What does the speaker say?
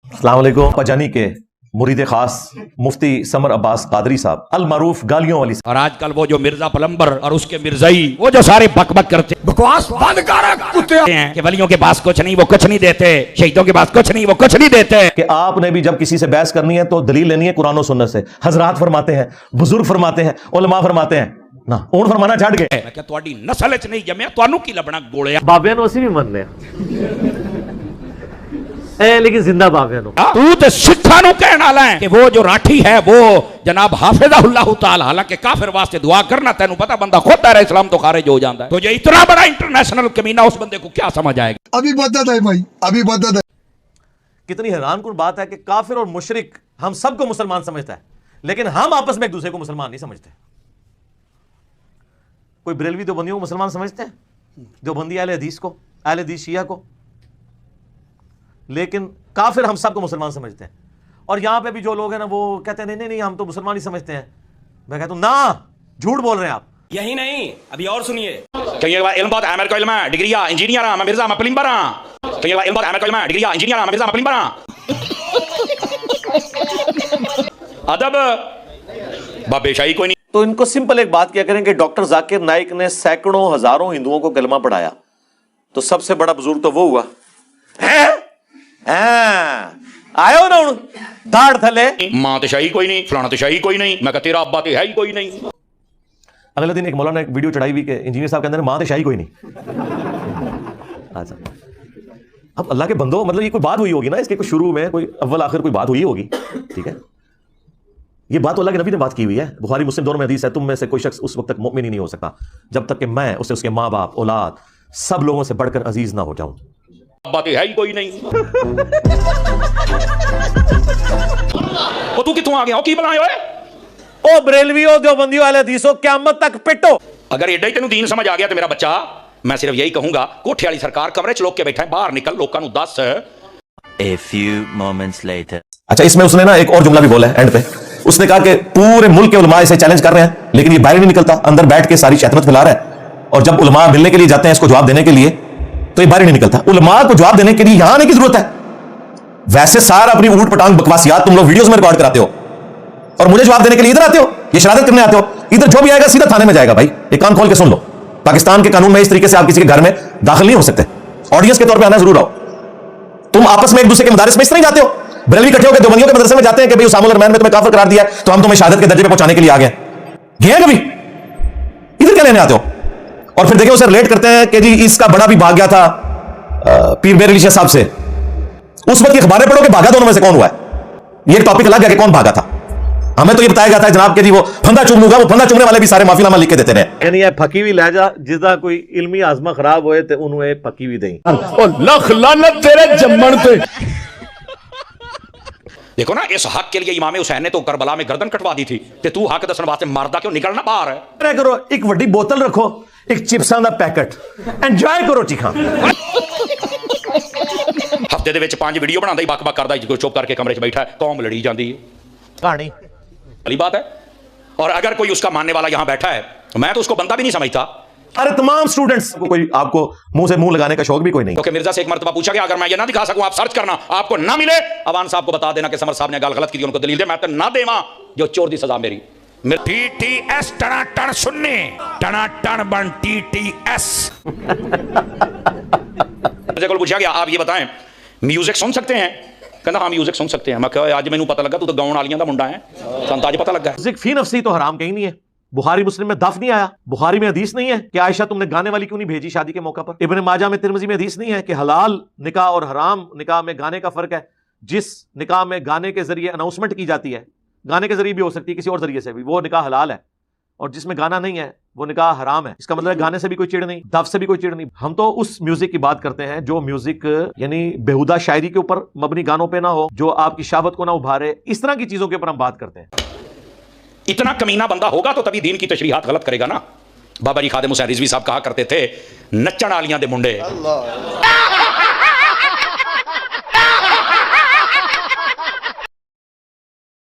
अस्सलाम वालेकुम। पजानी के मुरीद खास मुफ्ती समर अब्बास कादरी साहब अल मारूफ गालियों वाली। और आजकल वो जो मिर्जा पलम्बर और उसके मिर्जाई वो जो सारे बकबक करते बकवास बंद कर कुत्ते हैं कि वलियों के पास कुछ नहीं, वो कुछ नहीं देते, शहीदों के पास कुछ नहीं, वो कुछ नहीं देते। कि आपने भी जब किसी से बहस करनी है तो दलील लेनी है कुरान और सुन्नत से। हजरात फरमाते हैं, बुजुर्ग फरमाते हैं, उलमा फरमाते हैं ना, ऊंट फरमाना छड़ गए। क्या तुम्हारी नस्ल च नहीं जमया ਤੁਹਾਨੂੰ की लबना गोलियां बाबिया नु ਅਸੀਂ भी ਮੰਨਦੇ ਆ लेकिन जिंदा बाबिया नु तू तो सिखा नु कहने वाला है कि वो जो राठी है वो जनाब हाफिज़हुल्लाह ताला, हालांकि काफिर वास्ते दुआ करना, तेनू पता बंदा खुद दायरा इस्लाम तो खारिज हो जाता है। तो ये इतना बड़ा इंटरनेशनल कमीना उस बंदे को क्या समझ आएगा? अभी बदत है भाई, अभी बदत है। कितनी हैरानकुन बात है कि काफिर और मुशरिक हम सबको मुसलमान समझता है, लेकिन हम आपस में एक दूसरे को मुसलमान नहीं समझते। कोई बरेलवी देवबंदियों को मुसलमान समझते हैं, देवबंदी अहले हदीस को, अहले हदीस शिया को, लेकिन काफिर हम सबको मुसलमान समझते हैं। और यहां पे भी जो लोग हैं ना वो कहते हैं नहीं नहीं हम तो मुसलमान ही समझते हैं। मैं कहता हूं ना, झूठ बोल रहे हैं आप। यही नहीं, अभी और सुनिए। कहीं इल्म बहुत अमर को इल्म है, डिग्री इंजीनियर मैं मिर्जा मैं प्लम्बर हां। कहीं इल्म बहुत अमर को इल्म है, डिग्री इंजीनियर मैं मिर्जा मैं प्लम्बर हां। अदब बाबे शाही कोई नहीं। तो इनको सिंपल एक बात क्या करें कि डॉक्टर जाकिर नाइक ने सैकड़ों हजारों हिंदुओं को कलमा पढ़ाया, तो सबसे बड़ा बुजुर्ग तो वो हुआ है। आयो ना दाढ़ थले मां तो शाही कोई नहीं, फलाना तो शाही कोई नहीं, मैं कहा तेरा अब्बा तो है ही कोई नहीं। अगले दिन एक मौलाना ने एक वीडियो चढ़ाई हुई कि इंजीनियर साहब के अंदर मां तो शाही कोई नहीं। अच्छा, अब अल्लाह के बंदो, मतलब ये कोई बात हुई होगी ना, इसके कोई शुरू में कोई अव्वल आखिर कोई बात हुई होगी, ठीक है। ये बात तो अल्लाह के नबी ने बात की हुई है, बुखारी मुस्लिम दोनों में हदीस है, तुम में से कोई शख्स उस वक्त तक मोमिन ही नहीं हो सकता जब तक कि मैं उसे उसके माँ बाप औलाद सब लोगों से बढ़कर अजीज ना हो जाऊं। अब्बा तो है ही कोई नहीं। तू कितों आ गया, की बनाए ओए? ओ बरेलवियों देवबंदियों अहले हदीसों, क़यामत तक पिटो। अगर एडा ही तेनू दीन समझ आ गया तो मेरा बच्चा, मैं सिर्फ यही कहूंगा, कोठे वाली सरकार कमरे च लोग के बैठा है, बाहर निकल, लोगों को दस। A few moments later. अच्छा, इसमें उसने ना एक और जुमला भी बोला है एंड पे। उसने कहा कि पूरे मुल्क के उलमा इसे चैलेंज कर रहे हैं, लेकिन ये बाहर नहीं निकलता, अंदर बैठ के सारी शैतानत फैला रहा है। और जब उलमा मिलने के लिए जाते हैं इसको जवाब देने के लिए, तो ये बाहर नहीं निकलता। उलमा को जवाब देने के लिए यहां आने की जरूरत है। वैसे सारा अपनी ऊट पटांग बकवासियात तुम लोग वीडियोस में रिकॉर्ड कराते हो, और मुझे जवाब देने के लिए इधर आते हो, ये शरारत करने आते हो। इधर जो भी आएगा सीधा थाने में जाएगा। भाई एक कान खोल के सुन लो, पाकिस्तान के कानून में इस तरीके से आप किसी के घर में दाखिल नहीं हो सकते। ऑडियंस के तौर पे आना जरूर आओ। तुम आपस में एक दूसरे के मदारिस में इस तरह जाते हो, बरेलवी इकट्ठे होकर देवबंदियों के मदरसे में जाते हैं कि भाई उसामुल रहमान में तुम्हें काफिर करार दिया है, तो हम तुम्हें शहादत के दर्जे पे पहुंचाने के लिए आ गए। गए कभी इधर क्या लेने आते हो? और फिर देखिए उसे रिलेट करते हैं कि जी इसका बड़ा भी भाग गया था पीर बरेलवी शाह साहब से। उस वक्त की अखबारें पढ़ो कि भागा दोनों में से कौन हुआ है। ये एक टॉपिक अलग है कि कौन भागा था। हमें तो ये बताया गया था जनाब के जी वो फंदा चुम लूंगा, वो फंदा चुमने वाले भी सारे माफीनामा लिख के देते रहे। यानी ये फकी भी लहजा जिसदा कोई इल्मी आजमा खराब होए ते उन्होंने फकी भी देई। लख लानत तेरे जम्मन पे। देखो ना, इस हक के लिए इमाम हुसैन ने तो करबला में गर्दन कटवा दी थी, ते तू हक दसन वास्ते मरदा क्यों निकलना बाहर है? ट्राई करो, एक वड्डी बोतल रखो, एक चिप्सां दा पैकेट, एंजॉय करो चीखा। हफ्ते दे विच 5 वीडियो बनांदा ही बक बक करदा, कोई चुप करके कमरे च बैठा है, कौम लड़ी जाती है। कहानी वाली बात है। और अगर कोई उसका मानने वाला यहां बैठा है, मैं तो उसको बंदा भी नहीं समझता। अरे तमाम स्टूडेंट्स को कोई आपको मुंह से मुंह लगाने का शौक भी कोई नहीं। क्योंकि मिर्जा से एक मर्तबा पूछा गया, अगर मैं ये ना दिखा सकूं आप सर्च करना, आपको ना मिले अवान साहब को बता देना कि समर साहब ने गाल गलत की थी, उनको दलील दे, मैं तो ना देवा जो चोर दी सजा मेरी। TTS टनाटन सुनने टनाटन बन TTS। मुझे को पूछा गया, आप ये बताएं म्यूजिक सुन सकते हैं? कहना हाँ म्यूजिक सुन सकते हैं। मैं कहा आज मैंने पता लगा तू तो गाउन वालियां दा मुंडा है, संत आज पता लगा। म्यूजिक फी नफ्सी तो हराम कहीं नहीं है। बुखारी मुस्लिम में दफ नहीं आया, बुखारी में हदीस नहीं है कि आयशा तुमने गाने वाली क्यों नहीं भेजी शादी के मौका पर। इब्न माजा में तिरमिजी में हदीस नहीं है कि हलाल निकाह और हराम निकाह में गाने का फर्क है। जिस निकाह में गाने के जरिए अनाउंसमेंट की जाती है, गाने के जरिए भी हो सकती है, किसी और जरिए से भी, वो निकाह हलाल है। और जिसमें गाना नहीं है वो निकाह हराम है। इसका मतलब है गाने से भी कोई चिड़ नहीं, दफ से भी कोई चिड़ नहीं। हम तो उस म्यूजिक की बात करते हैं जो म्यूजिक यानी बेहुदा शायरी के ऊपर मबनी गानों पे ना हो, जो आपकी शहावत को ना उभारे, इस तरह की चीजों के ऊपर हम बात करते हैं। इतना कमीना बंदा होगा तो तभी दीन की तशरीहात गलत करेगा ना। बाबा जी खादिम हुसैन रिजवी साहब कहा करते थे, नच्चण वालियां दे मुंडे